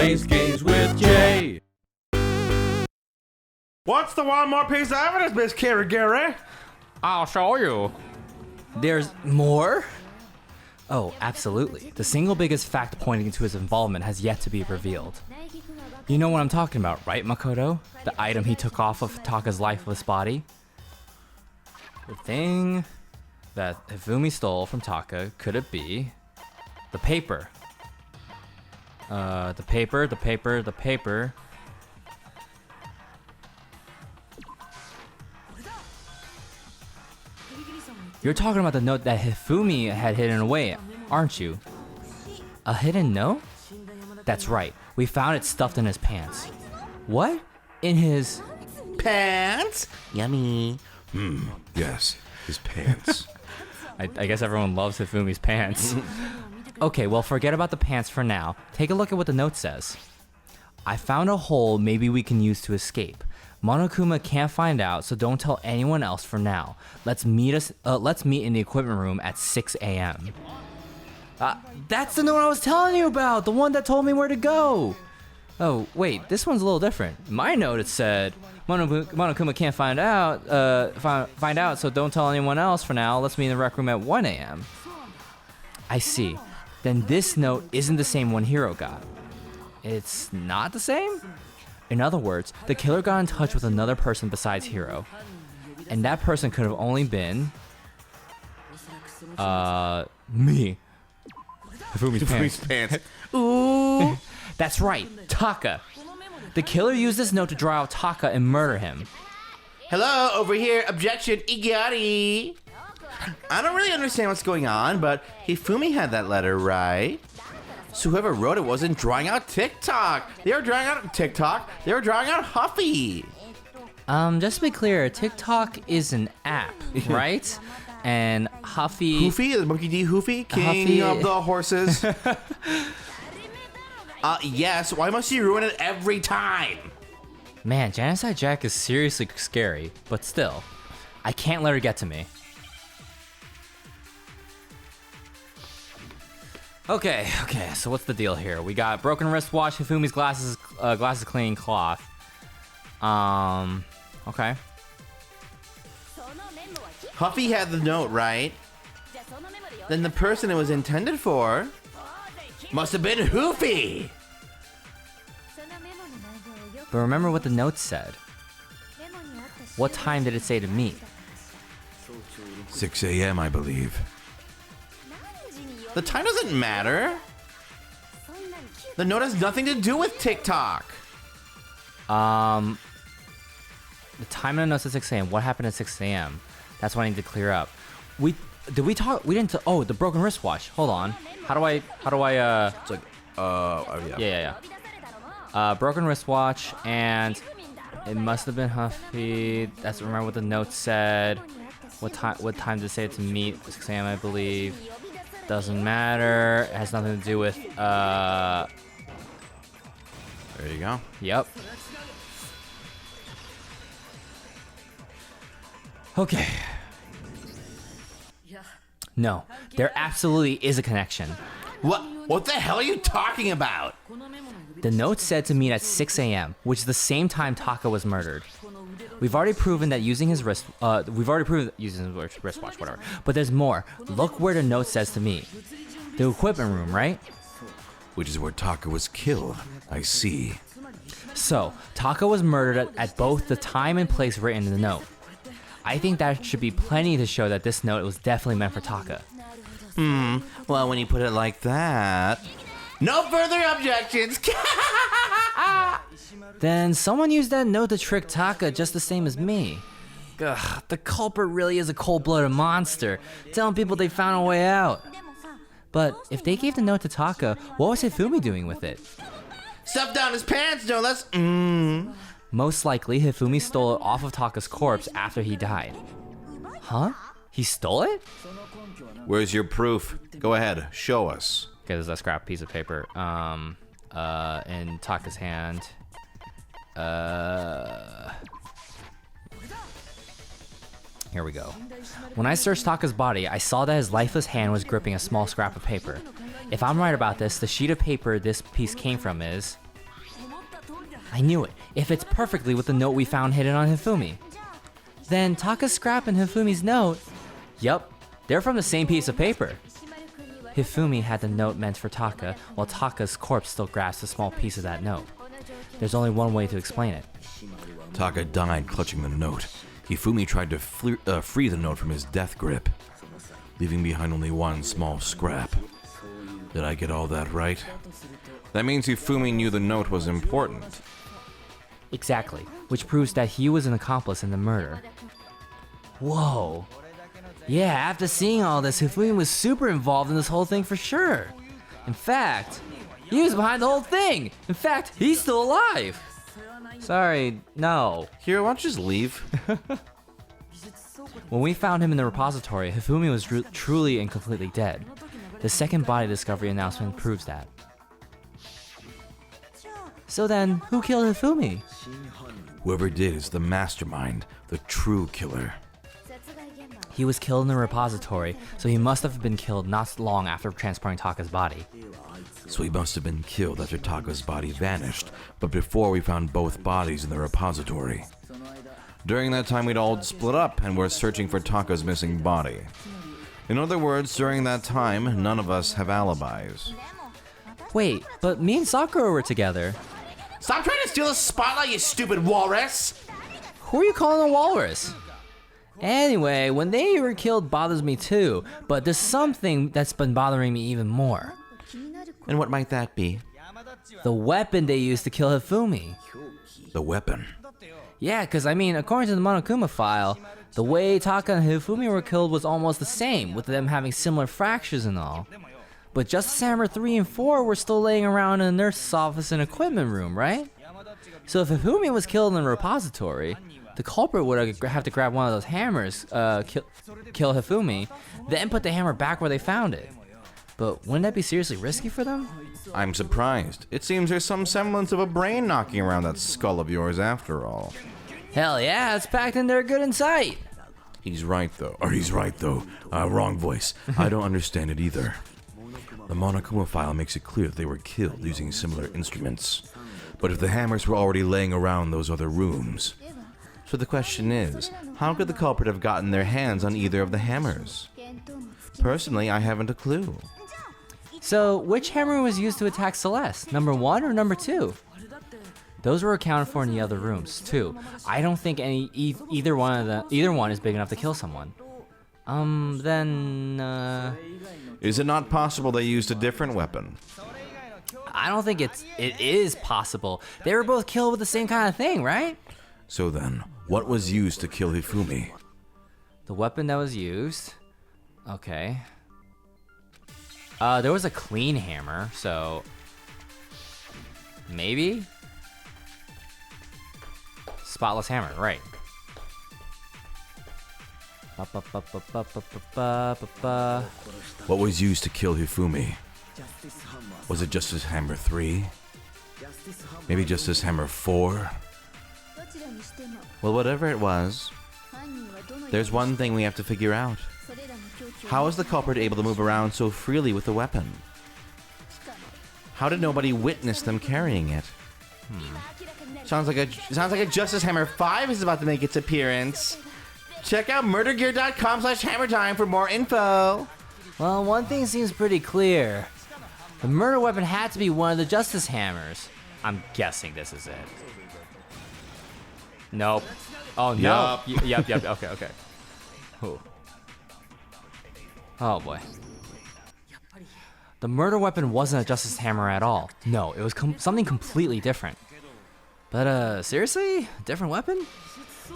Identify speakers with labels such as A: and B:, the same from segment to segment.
A: plays games with Jay.
B: What's the one more piece of evidence, Miss Kirigiri?
C: I'll show you. There's more? Oh, absolutely. The single biggest fact pointing to his involvement has yet to be revealed. You know what I'm talking about, right, Makoto? The item he took off of Taka's lifeless body? The thing that Hifumi stole from Taka, could it be the paper? The paper. You're talking about the note that Hifumi had hidden away, aren't you? A hidden note? That's right. We found it stuffed in his pants. What? In his
B: Pants? Yummy.
A: Yes, his pants.
C: I guess everyone loves Hifumi's pants. Okay, well, forget about the pants for now. Take a look at what the note says. I found a hole maybe we can use to escape. Monokuma can't find out, so don't tell anyone else for now. Let's meet in the equipment room at 6 a.m. That's the note I was telling you about, the one that told me where to go. Oh, wait, this one's a little different. My note, it said, Monokuma can't find out, so don't tell anyone else for now. Let's meet in the rec room at 1 a.m. I see. Then this note isn't the same one Hiro got. It's not the same? In other words, the killer got in touch with another person besides Hiro. And that person could have only been... me. Hifumi's pants.
B: Ooh.
C: That's right, Taka. The killer used this note to draw out Taka and murder him.
B: Hello, over here. Objection, Igari. I don't really understand what's going on, but Hifumi had that letter, right? So whoever wrote it wasn't drawing out TikTok. They were drawing out TikTok. They were drawing out Huffy.
C: Just to be clear, TikTok is an app, right? And Huffy...
B: Hoofy, the Monkey D. Hoofy, king of the horses. Yes, why must you ruin it every time?
C: Man, Genocide Jack is seriously scary, but still, I can't let her get to me. Okay, so what's the deal here? We got broken wristwatch, Hifumi's glasses cleaning cloth. Okay.
B: Huffy had the note, right? Then the person it was intended for must have been Hoofy.
C: But remember what the note said. What time did it say to meet?
A: 6 a.m., I believe.
B: The time doesn't matter. The note has nothing to do with TikTok.
C: The time in the note said 6 a.m. What happened at 6 a.m.? That's what I need to clear up. We didn't. Oh, the broken wristwatch. Hold on. How do I?
A: It's like, yeah.
C: Yeah. Broken wristwatch, and it must have been Huffy. Remember what the note said. What time did it say to meet? 6 a.m. I believe. Doesn't matter. It has nothing to do with.
B: There you go.
C: Yep. Okay. No, there absolutely is a connection.
B: What the hell are you talking about?
C: The note said to meet at 6 a.m., which is the same time Taka was murdered. We've already proven that using his wristwatch, whatever. But there's more. Look where the note says to meet. The equipment room, right?
A: Which is where Taka was killed. I see.
C: So, Taka was murdered at both the time and place written in the note. I think that should be plenty to show that this note was definitely meant for Taka.
B: Well, when you put it like that... No further objections!
C: Then someone used that note to trick Taka just the same as me. Ugh, the culprit really is a cold-blooded monster, telling people they found a way out. But if they gave the note to Taka, what was Hifumi doing with it?
B: Stuff down his pants, no less.
C: Most likely, Hifumi stole it off of Taka's corpse after he died. Huh? He stole it?
A: Where's your proof? Go ahead, show us.
C: Okay, there's a scrap piece of paper. In Taka's hand. Here we go. When I searched Taka's body, I saw that his lifeless hand was gripping a small scrap of paper. If I'm right about this, the sheet of paper this piece came from is... I knew it. It fits perfectly with the note we found hidden on Hifumi. Then Taka's scrap and Hifumi's note. Yup, they're from the same piece of paper. Hifumi had the note meant for Taka, while Taka's corpse still grasped a small piece of that note. There's only one way to explain it.
A: Taka died clutching the note. Hifumi tried to free the note from his death grip, leaving behind only one small scrap. Did I get all that right? That means Hifumi knew the note was important.
C: Exactly, which proves that he was an accomplice in the murder. Whoa. Yeah, after seeing all this, Hifumi was super involved in this whole thing for sure. In fact, he was behind the whole thing. In fact, he's still alive. Sorry, no.
B: Here, why don't you just leave?
C: When we found him in the repository, Hifumi was truly and completely dead. The second body discovery announcement proves that. So then, who killed Hifumi?
A: Whoever did is the mastermind, the true killer.
C: He was killed in the repository, so he must have been killed not long after transporting Taka's body.
A: So he must have been killed after Taka's body vanished, but before we found both bodies in the repository. During that time, we'd all split up and were searching for Taka's missing body. In other words, during that time, none of us have alibis.
C: Wait, but me and Sakura were together.
B: Stop trying to steal the spotlight, you stupid walrus!
C: Who are you calling a walrus? Anyway, when they were killed bothers me too, but there's something that's been bothering me even more.
B: And what might that be?
C: The weapon they used to kill Hifumi.
A: The weapon.
C: Yeah, because I mean, according to the Monokuma file, the way Taka and Hifumi were killed was almost the same, with them having similar fractures and all. But Justice Hammer 3 and 4 were still laying around in the nurse's office and equipment room, right? So if Hifumi was killed in the repository, the culprit would have to grab one of those hammers, kill Hifumi, then put the hammer back where they found it. But wouldn't that be seriously risky for them?
B: I'm surprised. It seems there's some semblance of a brain knocking around that skull of yours after all.
C: Hell yeah, it's packed in there good and sight.
A: He's right though. Wrong voice. I don't understand it either. The Monokuma file makes it clear that they were killed using similar instruments. But if the hammers were already laying around those other rooms...
B: So the question is, how could the culprit have gotten their hands on either of the hammers? Personally, I haven't a clue.
C: So, which hammer was used to attack Celeste? Number 1 or number 2? Those were accounted for in the other rooms, too. I don't think either one is big enough to kill someone.
B: Is it not possible they used a different weapon?
C: I don't think it is possible. They were both killed with the same kind of thing, right?
A: So then, what was used to kill Hifumi?
C: The weapon that was used... Okay. There was a clean hammer, so... Maybe? Spotless Hammer, right.
A: What was used to kill Hifumi? Was it Justice Hammer 3? Maybe Justice Hammer 4?
B: Well, whatever it was, there's one thing we have to figure out. How is the culprit able to move around so freely with the weapon? How did nobody witness them carrying it? Sounds like a Justice Hammer 5 is about to make its appearance. Check out murdergear.com/hammertime for more info.
C: Well, one thing seems pretty clear. The murder weapon had to be one of the Justice Hammers. I'm guessing this is it. Nope. Oh, no. Yep. Okay. Ooh. Oh, boy. The murder weapon wasn't a Justice Hammer at all. No, it was something completely different. But, seriously? Different weapon?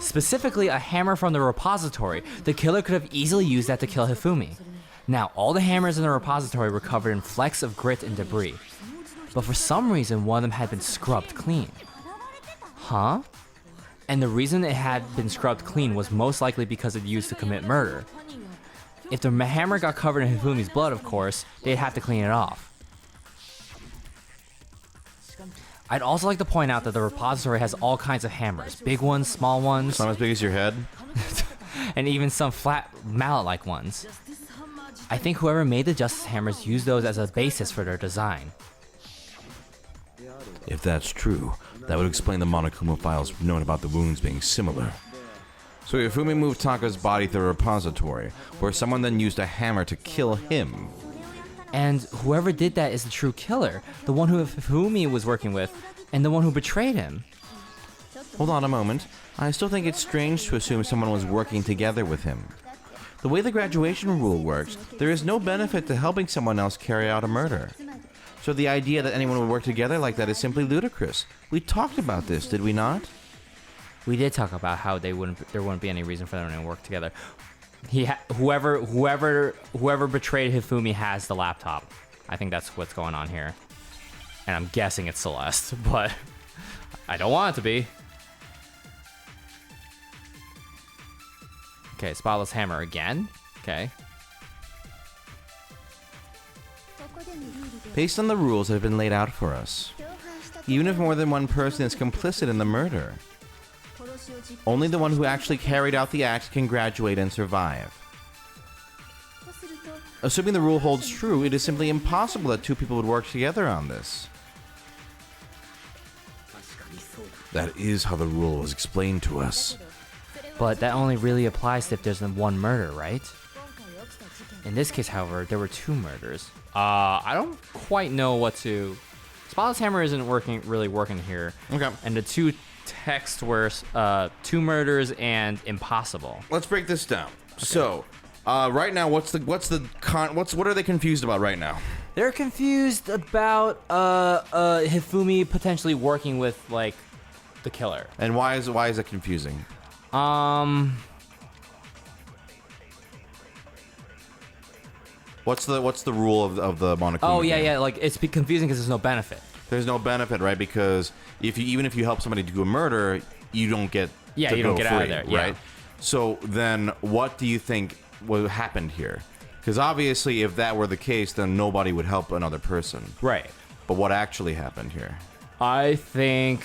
C: Specifically, a hammer from the repository. The killer could have easily used that to kill Hifumi. Now, all the hammers in the repository were covered in flecks of grit and debris. But for some reason, one of them had been scrubbed clean. Huh? And the reason it had been scrubbed clean was most likely because it used to commit murder. If the hammer got covered in Hifumi's blood, of course, they'd have to clean it off. I'd also like to point out that the repository has all kinds of hammers. Big ones, small ones.
B: Some as big as your head.
C: And even some flat mallet-like ones. I think whoever made the Justice Hammers used those as a basis for their design.
A: If that's true, that would explain the Monokuma files known about the wounds being similar. So Hifumi moved Taka's body to the repository, where someone then used a hammer to kill him.
C: And whoever did that is the true killer, the one who Hifumi was working with, and the one who betrayed him.
A: Hold on a moment. I still think it's strange to assume someone was working together with him. The way the graduation rule works, there is no benefit to helping someone else carry out a murder. So the idea that anyone would work together like that is simply ludicrous. We talked about this, did we not?
C: We did talk about how there wouldn't be any reason for them to work together. Whoever betrayed Hifumi has the laptop. I think that's what's going on here. And I'm guessing it's Celeste, but I don't want it to be. Okay, Spotless Hammer again. Okay.
A: Based on the rules that have been laid out for us, even if more than one person is complicit in the murder, only the one who actually carried out the act can graduate and survive. Assuming the rule holds true, it is simply impossible that two people would work together on this. That is how the rule was explained to us.
C: But that only really applies if there's one murder, right? In this case, however, there were two murders. I don't quite know what to... Spotless Hammer isn't really working here.
A: Okay.
C: And the two texts were two murders and impossible.
A: Let's break this down. Okay. So, right now, what are they confused about right now?
C: They're confused about Hifumi potentially working with like the killer.
A: And why is it confusing? What's the rule of the Monokuma?
C: Oh yeah,
A: game?
C: yeah. Like it's confusing because there's no benefit.
A: There's no benefit, right? Because even if you help somebody do a murder, you don't get
C: you
A: go
C: don't get
A: free,
C: out of there,
A: right? So then, what do you think what happened here? Because obviously, if that were the case, then nobody would help another person,
C: right?
A: But what actually happened here?
C: I think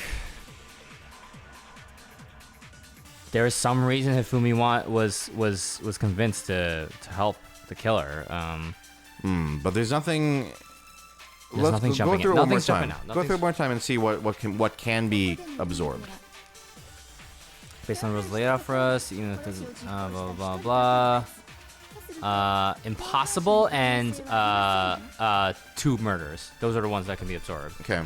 C: there was some reason Hifumi was convinced to help the killer.
A: But there's nothing.
C: There's nothing jumping
A: go through
C: out.
A: it one more
C: Nothing's jumping
A: time.
C: out.
A: Go through it one more time and see what can be absorbed.
C: Based on the rules laid out for us, you know, blah blah blah. Impossible and two murders. Those are the ones that can be absorbed.
A: Okay.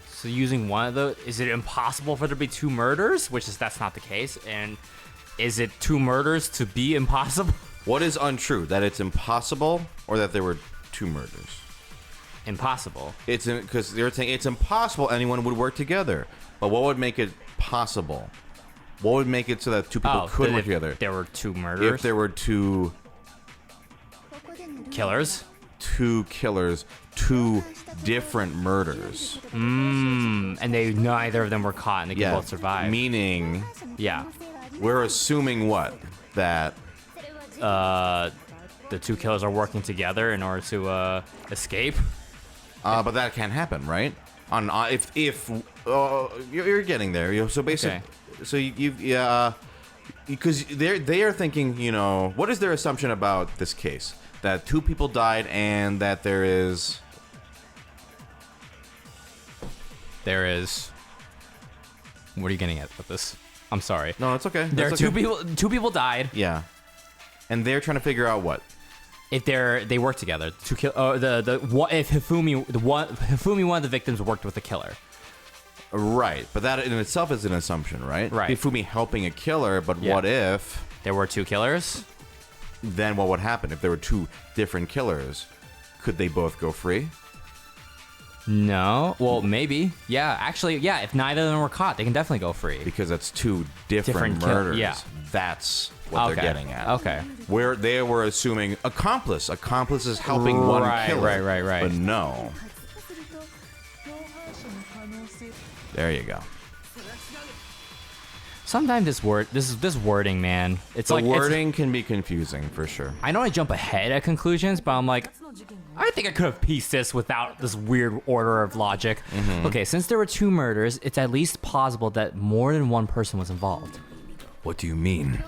C: So using one of those, is it impossible for there to be two murders? That's not the case. And is it two murders to be impossible?
A: What is untrue? That it's impossible, or that there were two murders?
C: Impossible.
A: It's because they're saying it's impossible anyone would work together. But what would make it possible? What would make it so that two people could work together?
C: There were two murders.
A: If there were two
C: killers.
A: Two killers, two different murders.
C: And neither of them were caught, and they could both survive.
A: Meaning,
C: yeah,
A: we're assuming what? That
C: the two killers are working together in order to escape.
A: But that can't happen, right? If you're getting there, so basically, so because they are thinking, what is their assumption about this case? That two people died and that there is.
C: What are you getting at with this? I'm sorry.
A: No, it's okay.
C: There are
A: That's okay.
C: two people died.
A: Yeah, and they're trying to figure out what.
C: If they work together to kill, if Hifumi, one of the victims, worked with the killer.
A: Right, but that in itself is an assumption, right?
C: Right.
A: Hifumi helping a killer, but what if
C: there were two killers?
A: Then what would happen if there were two different killers? Could they both go free?
C: No. Well, maybe. Yeah. Actually, yeah. If neither of them were caught, they can definitely go free.
A: Because that's two different murders.
C: Yeah.
A: That's what they're getting at.
C: Okay.
A: Where they were assuming accomplice. Accomplice is helping one killer.
C: Right.
A: But no. There you go.
C: Sometimes this wording, man. It's
A: the wording can be confusing for sure.
C: I know I jump ahead at conclusions, but I'm like, I think I could have pieced this without this weird order of logic. Mm-hmm. Okay, since there were two murders, it's at least plausible that more than one person was involved.
A: What do you mean?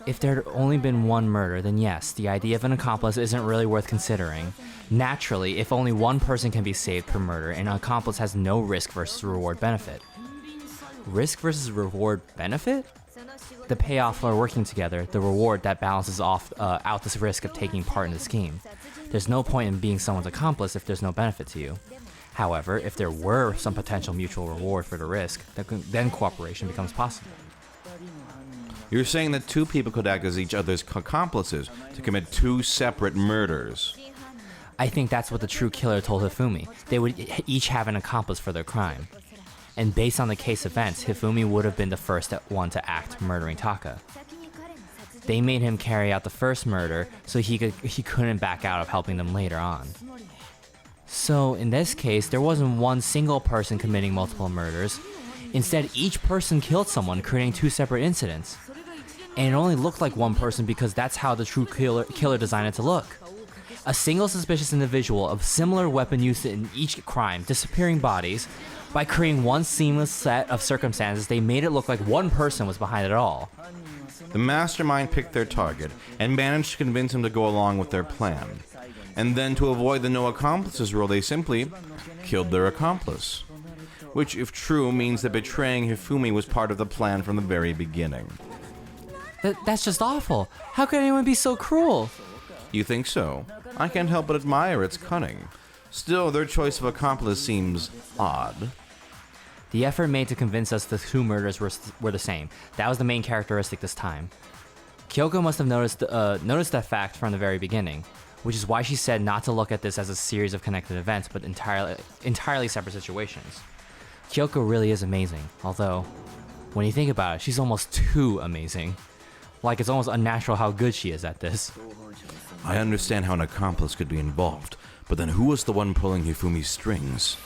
C: If there had only been one murder, then yes, the idea of an accomplice isn't really worth considering. Naturally, if only one person can be saved per murder, an accomplice has no risk versus reward benefit. Risk versus reward benefit? The payoff for working together, the reward that balances off out this risk of taking part in the scheme. There's no point in being someone's accomplice if there's no benefit to you. However, if there were some potential mutual reward for the risk, then cooperation becomes possible.
A: You're saying that two people could act as each other's accomplices to commit two separate murders.
C: I think that's what the true killer told Hifumi. They would each have an accomplice for their crime. And based on the case events, Hifumi would have been the first one to act, murdering Taka. They made him carry out the first murder, so he couldn't back out of helping them later on. So, in this case, there wasn't one single person committing multiple murders. Instead, each person killed someone, creating two separate incidents. And it only looked like one person because that's how the true killer designed it to look. A single suspicious individual of similar weapon used in each crime, disappearing bodies. By creating one seamless set of circumstances, they made it look like one person was behind it all.
A: The mastermind picked their target and managed to convince him to go along with their plan. And then to avoid the no accomplices rule, they simply killed their accomplice. Which, if true, means that betraying Hifumi was part of the plan from the very beginning.
C: That's just awful. How could anyone be so cruel?
A: You think so? I can't help but admire its cunning. Still, their choice of accomplice seems odd.
C: The effort made to convince us the two murders were the same. That was the main characteristic this time. Kyoko must have noticed that fact from the very beginning, which is why she said not to look at this as a series of connected events, but entirely separate situations. Kyoko really is amazing, although, when you think about it, she's almost too amazing. Like, it's almost unnatural how good she is at this.
A: I understand how an accomplice could be involved, but then who was the one pulling Hifumi's strings?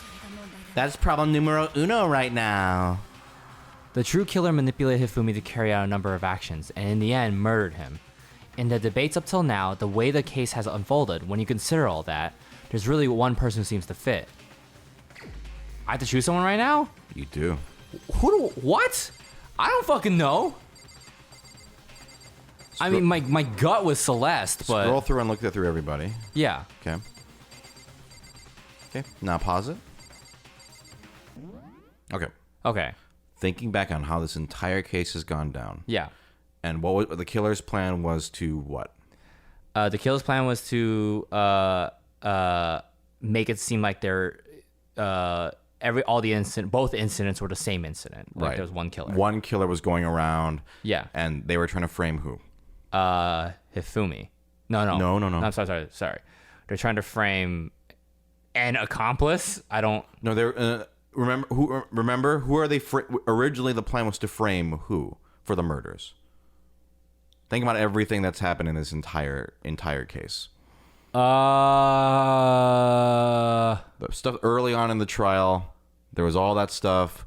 B: That's problem numero uno right now.
C: The true killer manipulated Hifumi to carry out a number of actions, and in the end, murdered him. In the debates up till now, the way the case has unfolded, when you consider all that, there's really one person who seems to fit. I have to choose someone right now?
A: You do.
C: What? I don't fucking know. I mean, my gut was Celeste, but...
A: Scroll through and look through everybody.
C: Yeah.
A: Okay. Okay, now pause it. Okay.
C: Okay.
A: Thinking back on how this entire case has gone down.
C: Yeah.
A: And what the killer's plan was to what?
C: The killer's plan was to make it seem like both incidents were the same incident. Like
A: Right.
C: there was one killer.
A: One killer was going around.
C: Yeah.
A: And they were trying to frame who?
C: Hifumi. No.
A: No.
C: I'm sorry. They're trying to frame an accomplice. I don't.
A: No, they're remember who are they? Originally, the plan was to frame who for the murders. Think about everything that's happened in this entire case. The stuff early on in the trial, there was all that stuff.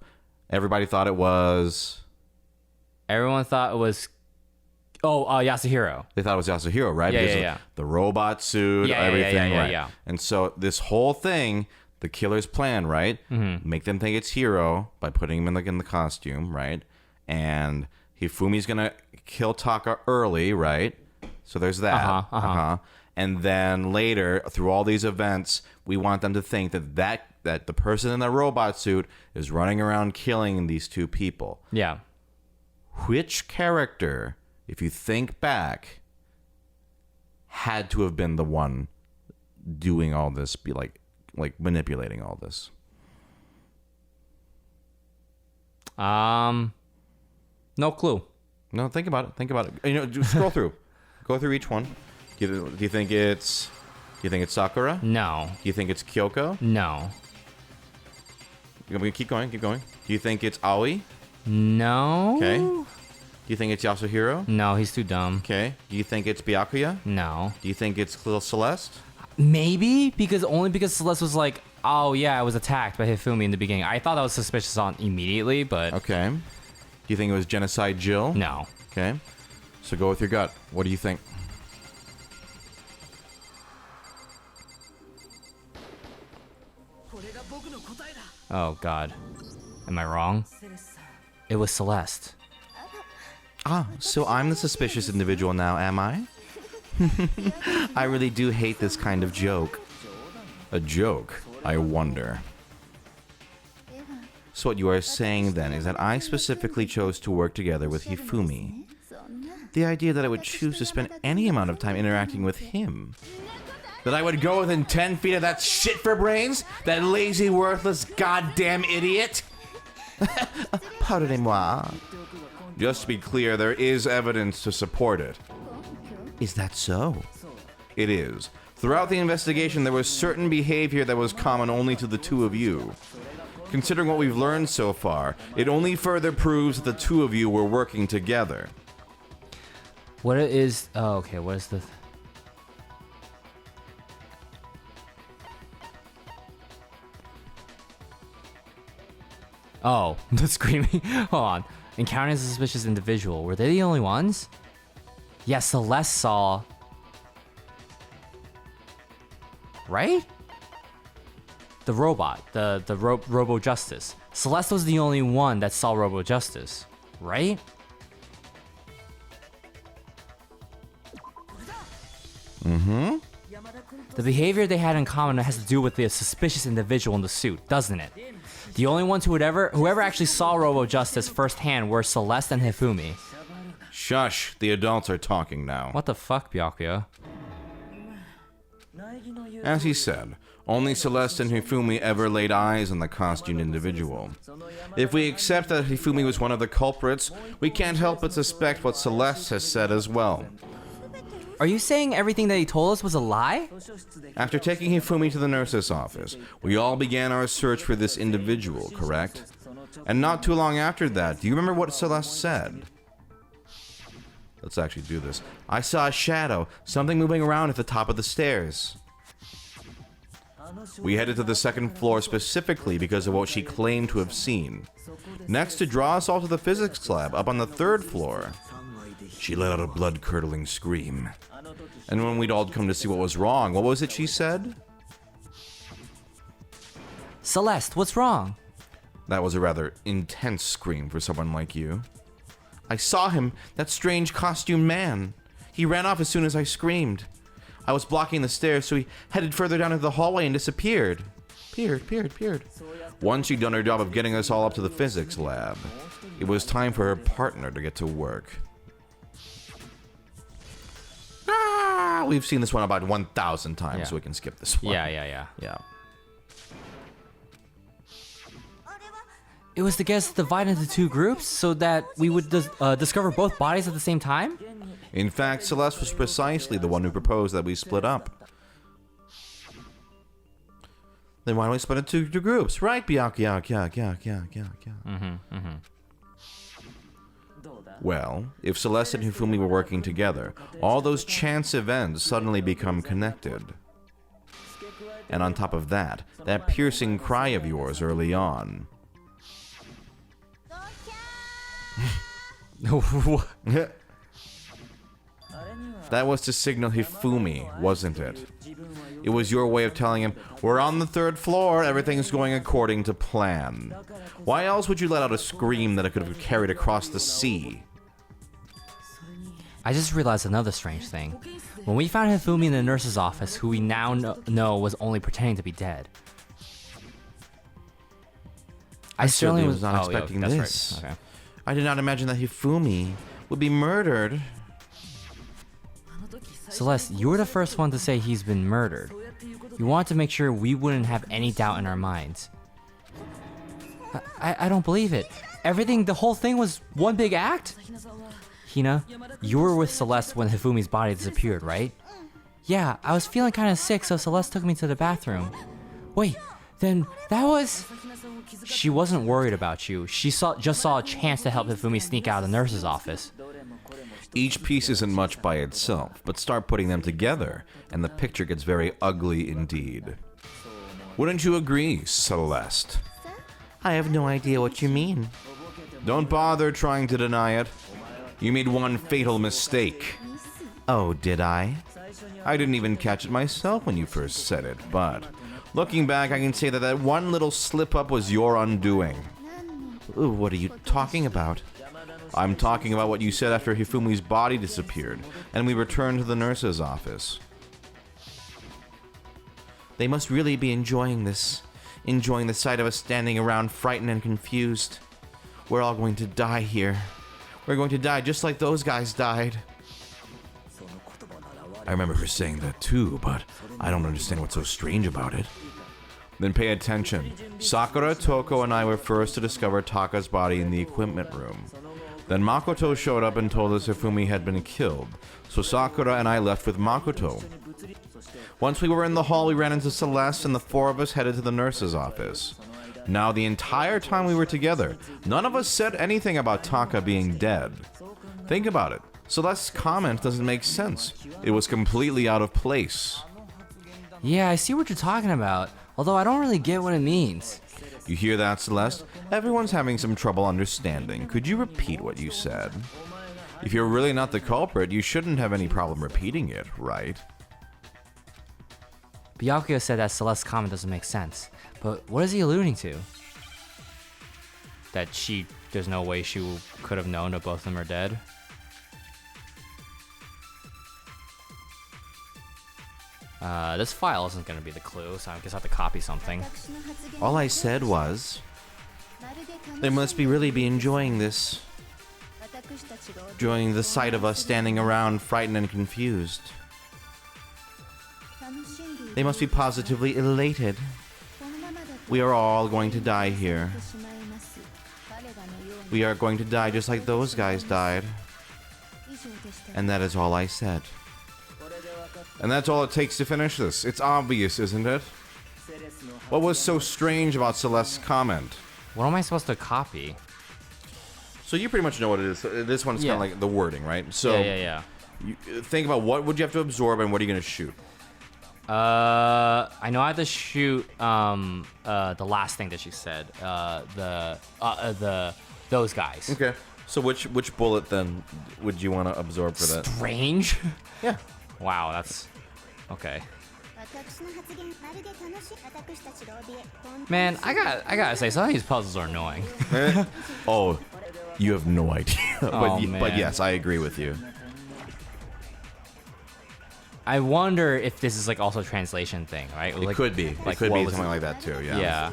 A: Everybody thought it was.
C: Everyone thought it was. Yasuhiro.
A: They thought it was Yasuhiro, right?
C: Yeah,
A: because
C: yeah.
A: of the robot suit, everything, right?
C: Yeah.
A: And so this whole thing, the killer's plan, right? Mm-hmm. Make them think it's Hiro by putting him in the costume, right? And Hifumi's gonna kill Taka early, right? So there's that. And then later, through all these events, we want them to think that the person in the robot suit is running around killing these two people.
C: Yeah.
A: Which character, if you think back, had to have been the one doing all this, be like manipulating all this?
C: No clue.
A: No, think about it. Just scroll through. Go through each one. Do you think it's Sakura?
C: No.
A: Do you think it's Kyoko?
C: No.
A: Keep going. Do you think it's Aoi?
C: No.
A: Okay. Do you think it's Yasuhiro?
C: No, he's too dumb.
A: Okay. Do you think it's Byakuya?
C: No.
A: Do you think it's little Celeste?
C: Maybe because Celeste was like, oh yeah, I was attacked by Hifumi in the beginning. I thought that was suspicious on immediately, but
A: Okay. Do you think it was Genocide Jill?
C: no.
A: Okay. So go with your gut. What do you think?
C: Oh god. Am I wrong? It was Celeste.
B: Ah, so I'm the suspicious individual now, am I? I really do hate this kind of joke.
A: A joke, I wonder.
B: So what you are saying then is that I specifically chose to work together with Hifumi. The idea that I would choose to spend any amount of time interacting with him. That I would go within 10 feet of that shit for brains? That lazy, worthless, goddamn idiot? Pardonnez-moi.
A: Just to be clear, there is evidence to support it.
B: Is that so?
A: It is. Throughout the investigation, there was certain behavior that was common only to the two of you. Considering what we've learned so far, it only further proves that the two of you were working together.
C: What is... Oh, okay, what is the... Oh, the screaming. Hold on. Encountering a suspicious individual. Were they the only ones? Yes, Celeste saw... Right? The robot. The Robo Justice. Celeste was the only one that saw Robo Justice. Right?
B: Mm-hmm.
C: The behavior they had in common has to do with the suspicious individual in the suit, doesn't it? The only ones whoever actually saw Robo Justice firsthand were Celeste and Hifumi.
A: Shush, the adults are talking now.
C: What the fuck, Byakuya?
A: As he said, only Celeste and Hifumi ever laid eyes on the costumed individual. If we accept that Hifumi was one of the culprits, we can't help but suspect what Celeste has said as well.
C: Are you saying everything that he told us was a lie?
A: After taking Hifumi to the nurse's office, we all began our search for this individual, correct? And not too long after that, do you remember what Celeste said? Let's actually do this. I saw a shadow, something moving around at the top of the stairs. We headed to the second floor specifically because of what she claimed to have seen. Next, to draw us all to the physics lab up on the third floor. She let out a blood-curdling scream. And when we'd all come to see what was wrong, what was it she said?
C: Celeste, what's wrong?
A: That was a rather intense scream for someone like you.
B: I saw him, that strange costumed man. He ran off as soon as I screamed. I was blocking the stairs, so he headed further down into the hallway and disappeared. Peered.
A: Once she'd done her job of getting us all up to the physics lab, it was time for her partner to get to work.
B: We've seen this one about 1,000 times,
C: Yeah.
B: so we can skip this one.
C: Yeah.
B: Yeah.
C: It was to get us divided into two groups so that we would discover both bodies at the same time?
A: In fact, Celeste was precisely the one who proposed that we split up.
B: Then why don't we split it into two groups? Right, Byakuya.
A: Well, if Celeste and Hifumi were working together, all those chance events suddenly become connected. And on top of that, that piercing cry of yours early on. That was to signal Hifumi, wasn't it? It was your way of telling him, we're on the third floor, everything's going according to plan. Why else would you let out a scream that it could have carried across the sea?
C: I just realized another strange thing. When we found Hifumi in the nurse's office, who we now know was only pretending to be dead.
B: I certainly was not
C: oh,
B: expecting
C: that's
B: this.
C: Right. Okay.
B: I did not imagine that Hifumi would be murdered.
C: Celeste, you were the first one to say he's been murdered. You wanted to make sure we wouldn't have any doubt in our minds. I don't believe it. The whole thing was one big act? Hina, you were with Celeste when Hifumi's body disappeared, right? Yeah, I was feeling kind of sick, so Celeste took me to the bathroom. Wait, then that was... She wasn't worried about you. She just saw a chance to help Hifumi sneak out of the nurse's office.
A: Each piece isn't much by itself, but start putting them together, and the picture gets very ugly indeed. Wouldn't you agree, Celeste?
B: I have no idea what you mean.
A: Don't bother trying to deny it. You made one fatal mistake.
B: Oh, did I?
A: I didn't even catch it myself when you first said it, but looking back, I can say that that one little slip-up was your undoing.
B: Ooh, what are you talking about?
A: I'm talking about what you said after Hifumi's body disappeared, and we returned to the nurse's office.
B: They must really be enjoying this. Enjoying the sight of us standing around frightened and confused. We're all going to die here. We're going to die just like those guys died.
A: I remember her saying that too, but I don't understand what's so strange about it. Then pay attention. Sakura, Toko, and I were first to discover Taka's body in the equipment room. Then Makoto showed up and told us Hifumi had been killed, so Sakura and I left with Makoto. Once we were in the hall, we ran into Celeste, and the four of us headed to the nurse's office. Now, the entire time we were together, none of us said anything about Taka being dead. Think about it. Celeste's comment doesn't make sense. It was completely out of place.
C: Yeah, I see what you're talking about, although I don't really get what it means.
A: You hear that, Celeste? Everyone's having some trouble understanding. Could you repeat what you said? If you're really not the culprit, you shouldn't have any problem repeating it, right?
C: Byakuya said that Celeste's comment doesn't make sense, but what is he alluding to? That there's no way she could have known that both of them are dead? This file isn't going to be the clue, so I guess I have to copy something.
B: All I said was, they must really be enjoying this. Enjoying the sight of us standing around frightened and confused. They must be positively elated. We are all going to die here. We are going to die just like those guys died. And that is all I said.
A: And that's all it takes to finish this. It's obvious, isn't it? What was so strange about Celeste's comment?
C: What am I supposed to copy?
A: So you pretty much know what it is. This one's kind of like the wording, right? So
C: Yeah.
A: You think about what would you have to absorb and what are you going to shoot?
C: I know I have to shoot the last thing that she said. Those guys.
A: Okay. So which bullet then would you want to absorb for that?
C: Strange.
A: Yeah.
C: Wow, that's okay. Man, I gotta say, some of these puzzles are annoying.
A: Oh, you have no idea.
C: Oh,
A: but
C: man.
A: yes, I agree with you.
C: I wonder if this is like also a translation thing, right?
A: It could be.
C: Like
A: It could
C: what
A: be
C: was
A: something like that too. Yeah.
C: Yeah.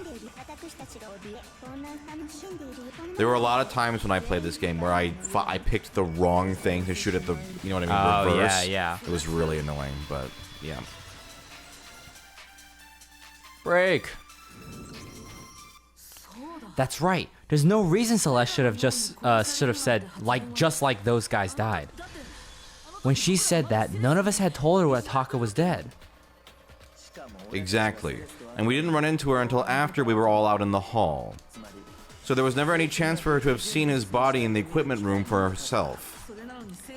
A: There were a lot of times when I played this game where I picked the wrong thing to shoot at the, you know what I mean,
C: Oh,
A: reverse.
C: yeah.
A: It was really annoying, but yeah.
C: Break. That's right. There's no reason Celeste should have said just like those guys died. When she said that, none of us had told her that Taka was dead.
A: Exactly. And we didn't run into her until after we were all out in the hall. So there was never any chance for her to have seen his body in the equipment room for herself.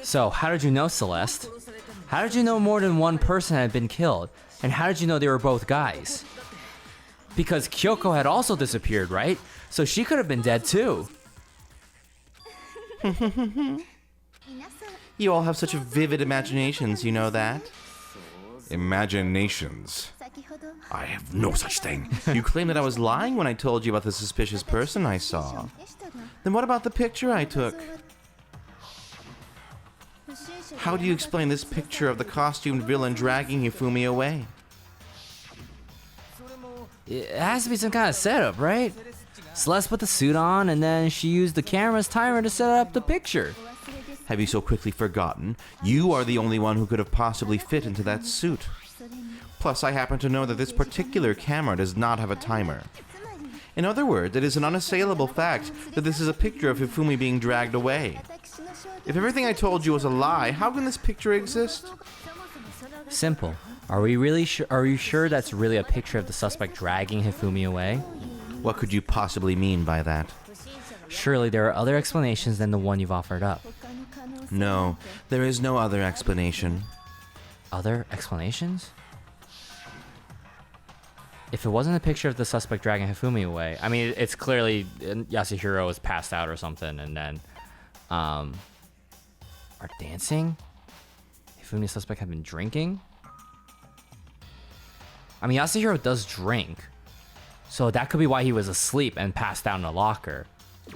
C: So, how did you know, Celeste? How did you know more than one person had been killed? And how did you know they were both guys? Because Kyoko had also disappeared, right? So she could have been dead too.
B: You all have such vivid imaginations, you know that?
A: Imaginations.
B: I have no such thing. You claim that I was lying when I told you about the suspicious person I saw. Then what about the picture I took? How do you explain this picture of the costumed villain dragging Hifumi away?
C: It has to be some kind of setup, right? Celeste put the suit on, and then she used the camera's timer to set up the picture.
B: Have you so quickly forgotten? You are the only one who could have possibly fit into that suit. Plus, I happen to know that this particular camera does not have a timer. In other words, it is an unassailable fact that this is a picture of Hifumi being dragged away. If everything I told you was a lie, how can this picture exist?
C: Simple. Are you sure that's really a picture of the suspect dragging Hifumi away?
B: What could you possibly mean by that?
C: Surely there are other explanations than the one you've offered up.
B: No, there is no other explanation.
C: Other explanations? If it wasn't a picture of the suspect dragging Hifumi away, I mean, it's clearly Yasuhiro is passed out or something, and then, are dancing? Hifumi's suspect had been drinking? I mean, Yasuhiro does drink, so that could be why he was asleep and passed out in the locker.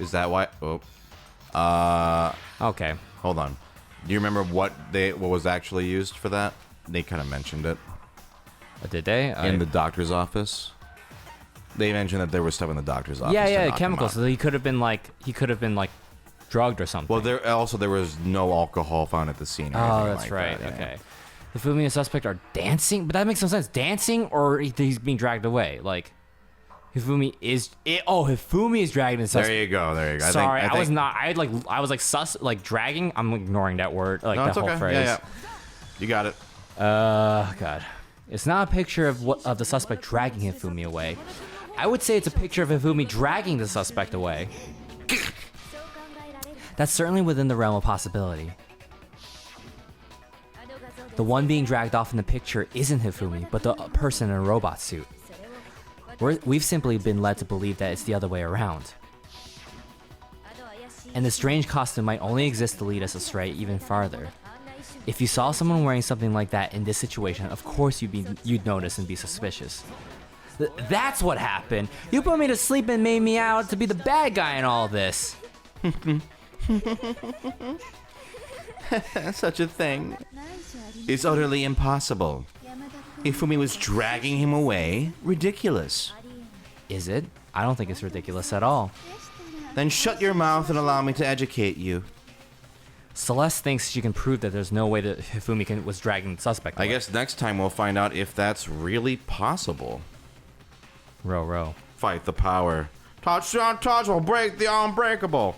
A: Is that why? Oh.
C: Okay.
A: Hold on. Do you remember what was actually used for that? They kind of mentioned it
C: Did they?
A: in the doctor's office. They mentioned that there was stuff in the doctor's office.
C: Yeah,
A: to
C: yeah,
A: knock him
C: chemicals.
A: out.
C: So he could have been like drugged or something.
A: Well, there was no alcohol found at the scene. Or
C: Oh,
A: anything
C: that's
A: like
C: right.
A: that, yeah.
C: Okay. Hifumi and the suspect are dancing, but that makes no sense. Dancing or he's being dragged away. Like, Hifumi is dragging the suspect.
A: There you go.
C: Sorry,
A: I think,
C: I was like dragging. I'm ignoring that word, like
A: No,
C: that
A: it's
C: whole
A: okay.
C: phrase.
A: Yeah. You got it.
C: God, it's not a picture of the suspect dragging Hifumi away. I would say it's a picture of Hifumi dragging the suspect away. That's certainly within the realm of possibility. The one being dragged off in the picture isn't Hifumi, but the person in a robot suit. We've simply been led to believe that it's the other way around. And the strange costume might only exist to lead us astray even farther. If you saw someone wearing something like that in this situation, of course you'd notice and be suspicious. That's what happened. You put me to sleep and made me out to be the bad guy in all this.
B: Such a thing is utterly impossible. Ifumi was dragging him away. Ridiculous.
C: Is it? I don't think it's ridiculous at all.
B: Then shut your mouth and allow me to educate you.
C: Celeste thinks she can prove that there's no way that Hifumi was dragging the suspect
A: I
C: away.
A: guess next time we'll find out if that's really possible.
C: Row.
A: Fight the power. Touchdown touch will break the unbreakable.